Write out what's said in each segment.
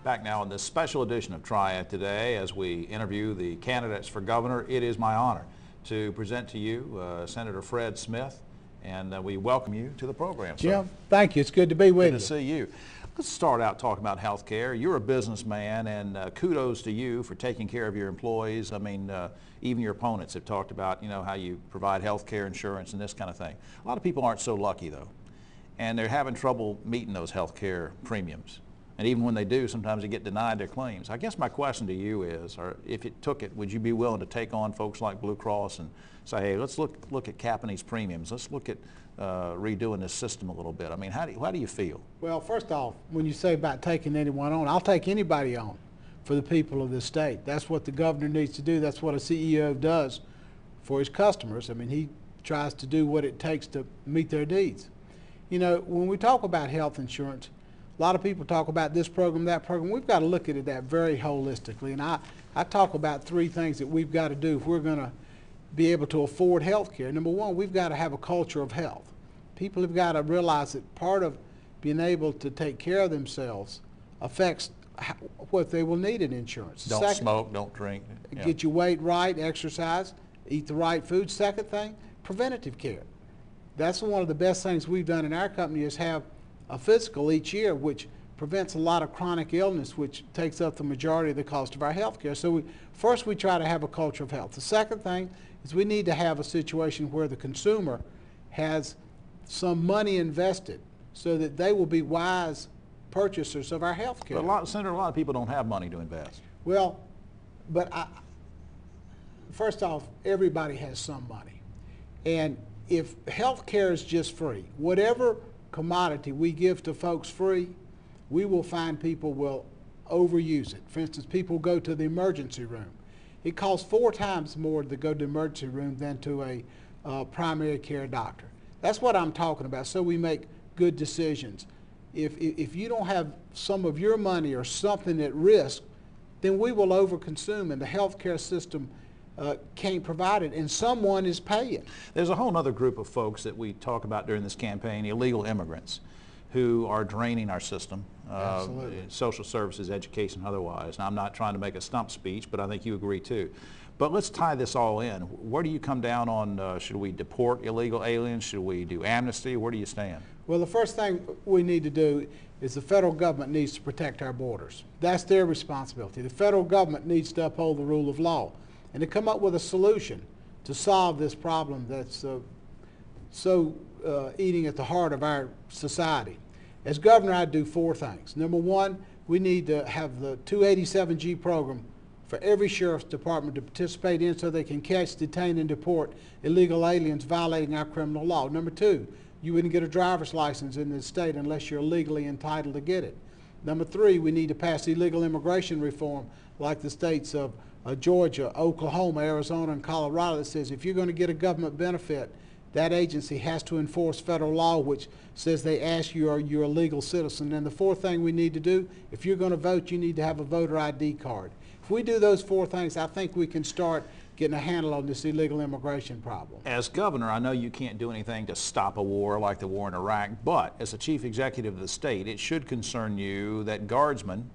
Back now on this special edition of Triad today, as we interview the candidates for governor, it is my honor to present to you Senator Fred Smith, and we welcome you to the program. Jim, thank you. It's good to be with you. Good to see you. Let's start out talking about health care. You're a businessman, and kudos to you for taking care of your employees. I mean, even your opponents have talked about, you know, how you provide health care insurance and this kind of thing. A lot of people aren't so lucky, though, and they're having trouble meeting those health care premiums. And even when they do, sometimes they get denied their claims. I guess my question to you is, or if it took it, would you be willing to take on folks like Blue Cross and say, hey, let's look at capping these premiums. Let's look at redoing this system a little bit. I mean, how do you feel? Well, first off, when you say about taking anyone on, I'll take anybody on for the people of this state. That's what the governor needs to do. That's what a CEO does for his customers. I mean, he tries to do what it takes to meet their needs. You know, when we talk about health insurance, a lot of people talk about this program, that program. We've got to look at it that very holistically. And I talk about three things that we've got to do if we're going to be able to afford health care. Number one, we've got to have a culture of health. People have got to realize that part of being able to take care of themselves affects what they will need in insurance. Don't smoke, don't drink. Yeah. Get your weight right, exercise, eat the right food. Second thing, preventative care. That's one of the best things we've done in our company is have a physical each year, which prevents a lot of chronic illness, which takes up the majority of the cost of our health care. So first we try to have a culture of health. The second thing is we need to have a situation where the consumer has some money invested so that they will be wise purchasers of our health care. But Senator, a lot of people don't have money to invest. Well, but first off, everybody has some money. And if health care is just free, whatever commodity we give to folks free, we will find people will overuse it. For instance, people go to the emergency room. It costs 4 times more to go to the emergency room than to a primary care doctor. That's what I'm talking about, so we make good decisions. If you don't have some of your money or something at risk, then we will overconsume, and the health care system can't provide it, and someone is paying. There's a whole other group of folks that we talk about during this campaign, illegal immigrants, who are draining our system, social services, education, otherwise. Now, I'm not trying to make a stump speech, but I think you agree too. But let's tie this all in. Where do you come down on, should we deport illegal aliens? Should we do amnesty? Where do you stand? Well, the first thing we need to do is the federal government needs to protect our borders. That's their responsibility. The federal government needs to uphold the rule of law and to come up with a solution to solve this problem that's eating at the heart of our society. As governor, I do 4 things. Number one, we need to have the 287G program for every sheriff's department to participate in so they can catch, detain, and deport illegal aliens violating our criminal law. Number 2, you wouldn't get a driver's license in this state unless you're legally entitled to get it. Number 3, we need to pass illegal immigration reform like the states of Georgia, Oklahoma, Arizona, and Colorado that says if you're going to get a government benefit, that agency has to enforce federal law, which says they ask you are you a legal citizen. And the 4th thing we need to do, if you're going to vote, you need to have a voter ID card. If we do those 4 things, I think we can start getting a handle on this illegal immigration problem. As governor, I know you can't do anything to stop a war like the war in Iraq, but as the chief executive of the state, it should concern you that guardsmen,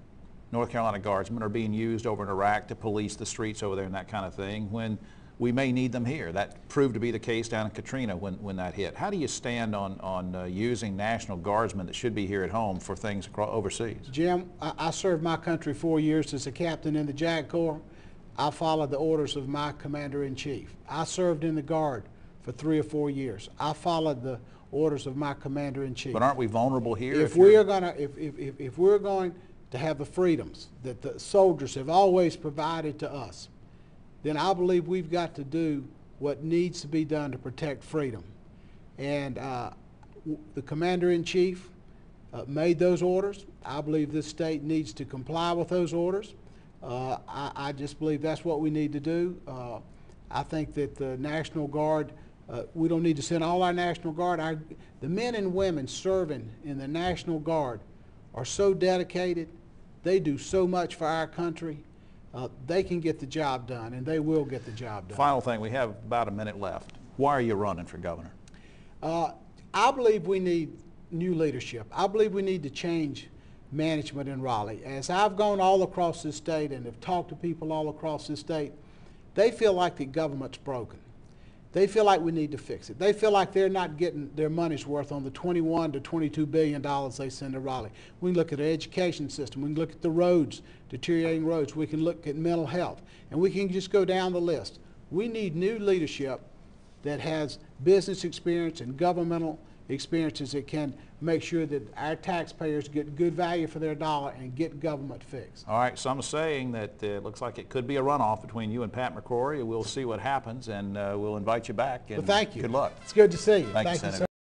North Carolina guardsmen, are being used over in Iraq to police the streets over there and that kind of thing when we may need them here. That proved to be the case down in Katrina when that hit. How do you stand on using National Guardsmen that should be here at home for things overseas? Jim, I served my country 4 years as a captain in the JAG Corps. I followed the orders of my commander-in-chief. I served in the Guard for 3 or 4 years. I followed the orders of my commander-in-chief. But aren't we vulnerable here? If we're going to have the freedoms that the soldiers have always provided to us, then I believe we've got to do what needs to be done to protect freedom. And the Commander-in-Chief made those orders. I believe this state needs to comply with those orders. I just believe that's what we need to do. I think that the National Guard, we don't need to send all our National Guard. The men and women serving in the National Guard are so dedicated. They do so much for our country. They can get the job done, and they will get the job done. Final thing, we have about a minute left. Why are you running for governor? I believe we need new leadership. I believe we need to change management in Raleigh. As I've gone all across this state and have talked to people all across this state, they feel like the government's broken. They feel like we need to fix it. They feel like they're not getting their money's worth on the $21 to $22 billion they send to Raleigh. We can look at the education system. We can look at the roads, deteriorating roads. We can look at mental health. And we can just go down the list. We need new leadership that has business experience and governmental experiences that can make sure that our taxpayers get good value for their dollar and get government fixed. All right, some are saying that it looks like it could be a runoff between you and Pat McCrory. We'll see what happens, and we'll invite you back. And well, thank you. Good luck. It's good to see you. Thank you, Senator.